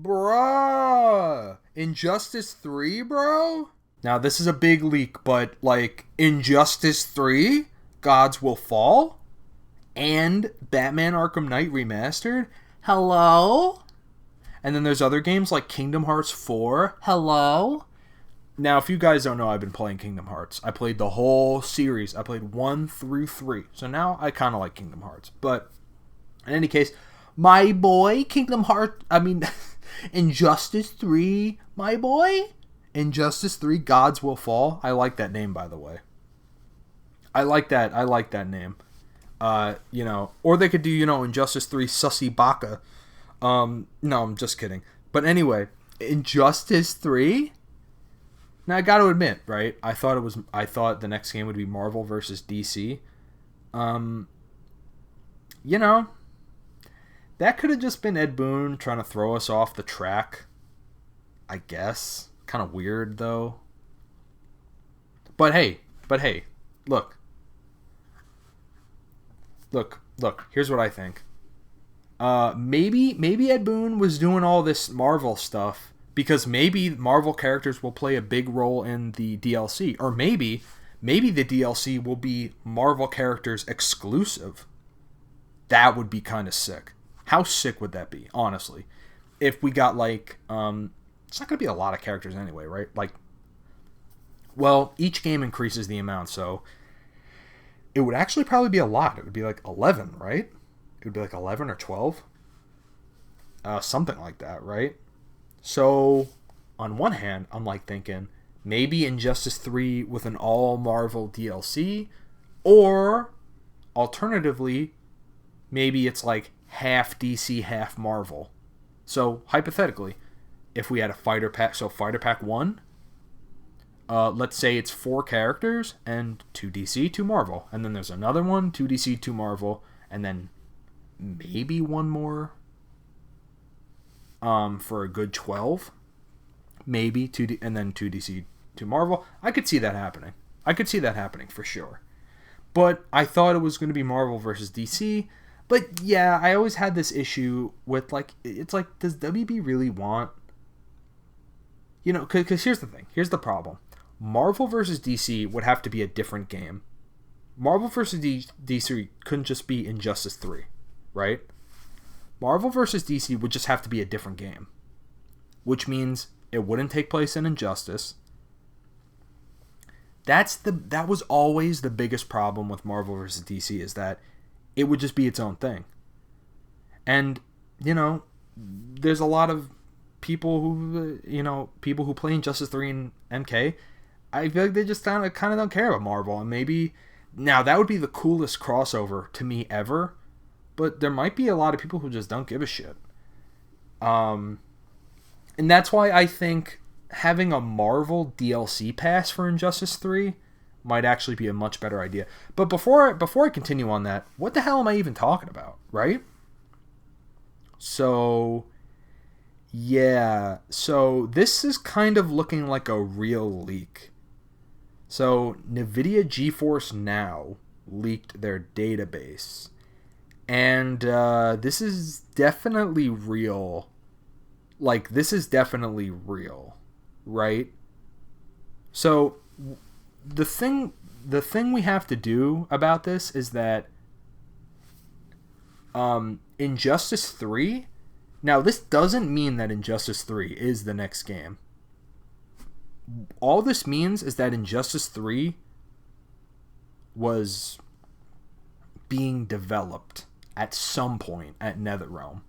Bruh. Injustice 3, bro? Now, this is a big leak, but, like, Injustice 3? Gods Will Fall? And Batman Arkham Knight Remastered? Hello? And then there's other games like Kingdom Hearts 4. Hello? Now, if you guys don't know, I've been playing Kingdom Hearts. I played the whole series. I played 1 through 3. So now I kind of like Kingdom Hearts. But in any case, my boy, Injustice 3, my boy. Injustice 3, Gods Will Fall. I like that name, by the way. I like that name. Or they could do, Injustice 3, Sussy Baka. No, I'm just kidding. But anyway, Injustice 3? Now, I got to admit, right? I thought the next game would be Marvel versus DC. That could have just been Ed Boon trying to throw us off the track. I guess. Kind of weird, though. But hey, look. Here's what I think. Maybe Ed Boon was doing all this Marvel stuff because maybe Marvel characters will play a big role in the DLC, or maybe the DLC will be Marvel characters exclusive. That would be kind of sick. How sick would that be, honestly? If we got it's not going to be a lot of characters anyway, right? Each game increases the amount, so it would actually probably be a lot. It would be like 11, right? It would be like 11 or 12. Something like that, right? So, on one hand, I'm thinking, maybe Injustice 3 with an all Marvel DLC, or, alternatively, maybe it's like half DC, half Marvel. So, hypothetically, if we had a fighter pack, so fighter pack 1, let's say it's 4 characters and 2 DC, 2 Marvel. And then there's another one, 2 DC, 2 Marvel, and then maybe one more for a good 12. Maybe 2 and then 2 DC, 2 Marvel. I could see that happening for sure. But I thought it was going to be Marvel versus DC. But yeah, I always had this issue with does WB really want... because here's the thing. Here's the problem. Marvel versus DC would have to be a different game. Marvel versus DC couldn't just be Injustice 3, right? Marvel versus DC would just have to be a different game, which means it wouldn't take place in Injustice. That was always the biggest problem with Marvel versus DC, is that it would just be its own thing. And, there's a lot of people who play Injustice 3 and MK, I feel like they just kind of don't care about Marvel. And maybe now that would be the coolest crossover to me ever, but there might be a lot of people who just don't give a shit. And that's why I think having a Marvel DLC pass for Injustice 3 might actually be a much better idea. But before I continue on that, what the hell am I even talking about, right? So yeah, so this is kind of looking like a real leak. So NVIDIA GeForce Now leaked their database. And this is definitely real. This is definitely real, right? So the thing we have to do about this is that Injustice 3... Now, this doesn't mean that Injustice 3 is the next game. All this means is that Injustice 3 was being developed at some point at NetherRealm.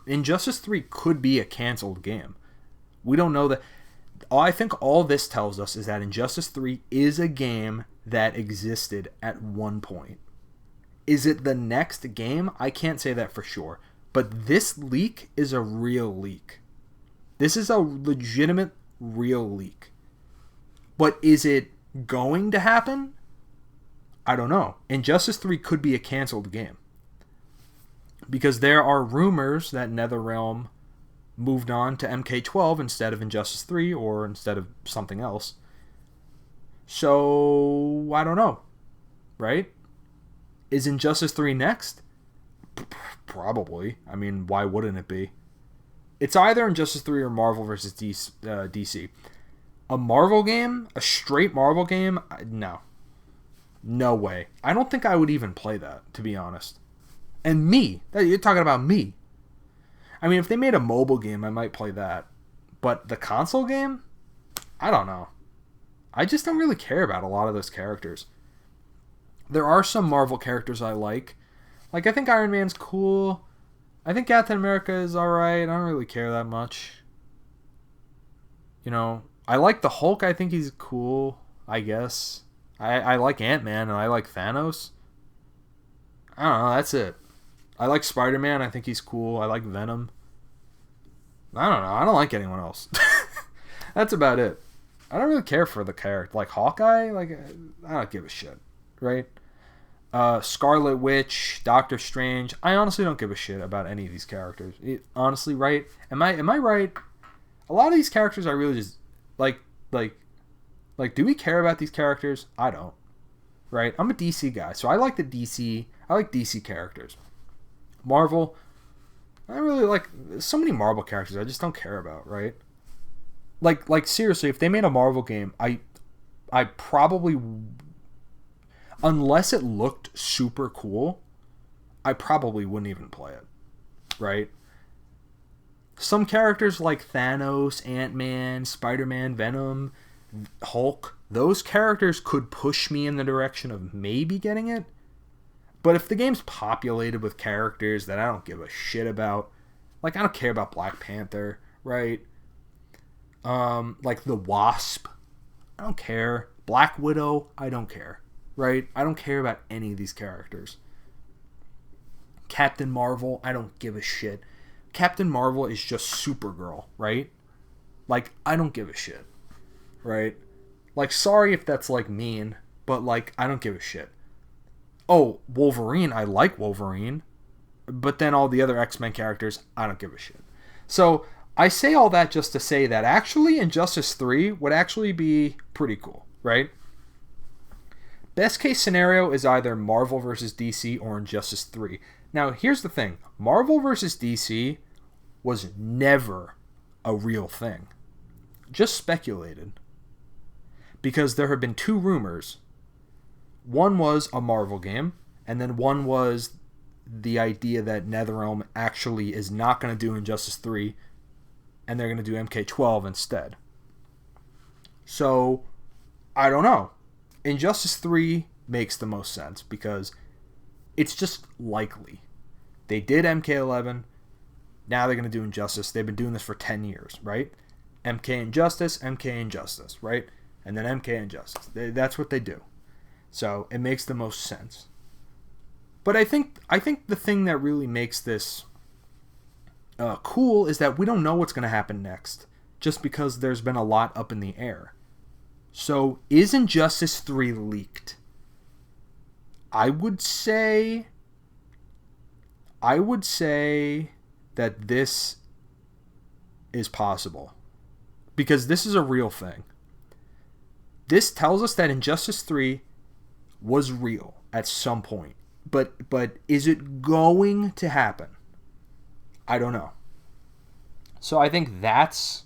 Injustice 3 could be a canceled game. We don't know that. I think all this tells us is that Injustice 3 is a game that existed at one point. Is it the next game? I can't say that for sure. But this leak is a real leak. This is a legitimate, real leak. But is it going to happen? I don't know. Injustice 3 could be a canceled game. Because there are rumors that NetherRealm moved on to MK12 instead of Injustice 3 or instead of something else. So, I don't know. Right? Is Injustice 3 next? Probably. I mean, why wouldn't it be? It's either Injustice 3 or Marvel versus DC. A Marvel game, a straight Marvel game, no. No way. I don't think I would even play that, to be honest. And me. You're talking about me. I mean, if they made a mobile game, I might play that. But the console game? I don't know. I just don't really care about a lot of those characters. There are some Marvel characters I like. Like, I think Iron Man's cool. I think Captain America is alright. I don't really care that much. You know, I like the Hulk. I think he's cool, I guess. I like Ant-Man and I like Thanos. I don't know, that's it. I like Spider-Man. I think he's cool. I like Venom. I don't know. I don't like anyone else. That's about it. I don't really care for the character. Like Hawkeye, like I don't give a shit, right? Scarlet Witch, Doctor Strange. I honestly don't give a shit about any of these characters. Honestly, right? Am I right? A lot of these characters I really just like. Do we care about these characters? I don't. Right? I'm a DC guy, so I like DC characters. Marvel, I don't really like. There's so many Marvel characters I just don't care about, right? Like seriously, if they made a Marvel game, I probably, unless it looked super cool, I probably wouldn't even play it, right? Some characters like Thanos, Ant-Man, Spider-Man, Venom, Hulk, those characters could push me in the direction of maybe getting it. But if the game's populated with characters that I don't give a shit about, like I don't care about Black Panther, right? Like the Wasp, I don't care. Black Widow, I don't care, right? I don't care about any of these characters. Captain Marvel, I don't give a shit. Captain Marvel is just Supergirl, right? Like, I don't give a shit, right? Like, sorry if that's, like, mean, but, like, I don't give a shit. Oh, Wolverine, I like Wolverine, but then all the other X-Men characters, I don't give a shit. So, I say all that just to say that actually Injustice 3 would actually be pretty cool, right? Best case scenario is either Marvel versus DC or Injustice 3. Now, here's the thing. Marvel versus DC was never a real thing. Just speculated. Because there have been two rumors. One was a Marvel game, and then one was the idea that NetherRealm actually is not going to do Injustice 3, and they're going to do MK12 instead. So, I don't know. Injustice 3 makes the most sense because it's just likely. They did MK11, now they're going to do Injustice. They've been doing this for 10 years, right? MK Injustice, right? And then MK Injustice. That's what they do. So, it makes the most sense. But I think the thing that really makes this cool is that we don't know what's going to happen next, just because there's been a lot up in the air. So, is Injustice 3 leaked? I would say that this is possible. Because this is a real thing. This tells us that Injustice 3 was real at some point. But is it going to happen? I don't know. So I think that's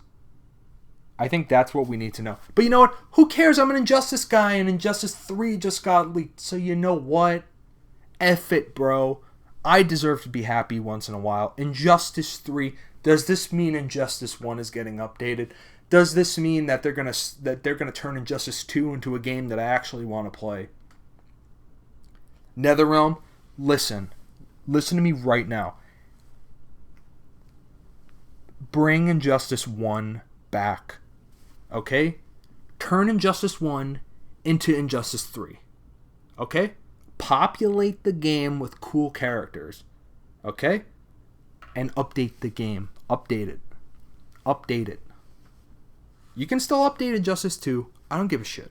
what we need to know. But you know what? Who cares? I'm an Injustice guy, and Injustice 3 just got leaked. So you know what? F it, bro. I deserve to be happy once in a while. Injustice 3. Does this mean Injustice 1 is getting updated? Does this mean that they're gonna turn Injustice 2 into a game that I actually want to play? NetherRealm, listen to me right now. Bring Injustice 1 back. Okay? Turn Injustice 1 into Injustice 3. Okay? Populate the game with cool characters. Okay? And update the game. Update it. You can still update Injustice 2. I don't give a shit.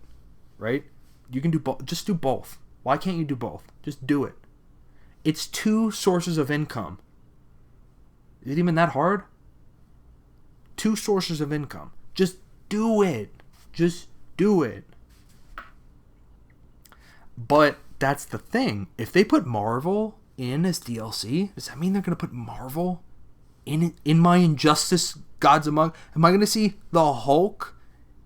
Right? You can do both. Just do both. Why can't you do both? Just do it. It's 2 sources of income. Is it even that hard? 2 sources of income. Just do it. Just do it. But that's the thing. If they put Marvel in as DLC, does that mean they're going to put Marvel in my Injustice Gods Among... Am I going to see the Hulk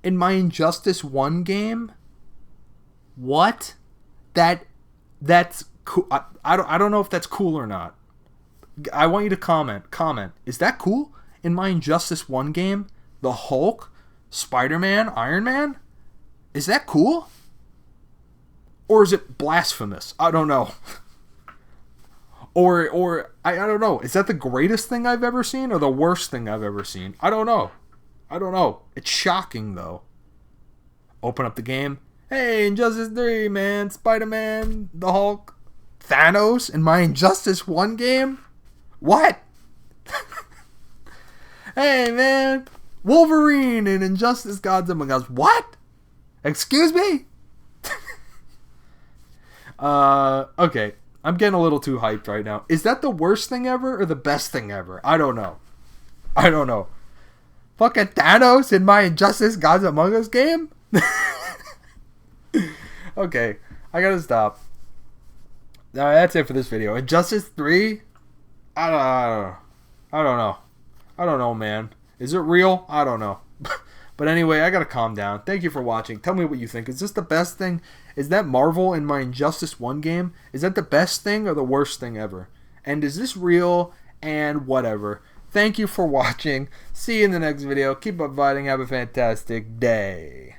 in my Injustice 1 game? What? That's cool. I don't know if that's cool or not. I want you to comment. Is that cool? In my Injustice 1 game, the Hulk, Spider-Man, Iron Man? Is that cool? Or is it blasphemous? I don't know. Or I don't know. Is that the greatest thing I've ever seen or the worst thing I've ever seen? I don't know. It's shocking, though. Open up the game. Hey, Injustice 3, man. Spider-Man, the Hulk, Thanos in my Injustice 1 game? What? Hey, man. Wolverine in Injustice Gods Among Us. What? Excuse me? Okay. I'm getting a little too hyped right now. Is that the worst thing ever or the best thing ever? I don't know. Fucking Thanos in my Injustice Gods Among Us game? Okay. I gotta stop. Alright, that's it for this video. Injustice 3? I don't know. I don't know, man. Is it real? I don't know. But anyway, I gotta calm down. Thank you for watching. Tell me what you think. Is this the best thing? Is that Marvel in my Injustice 1 game? Is that the best thing or the worst thing ever? And is this real? And whatever. Thank you for watching. See you in the next video. Keep up fighting. Have a fantastic day.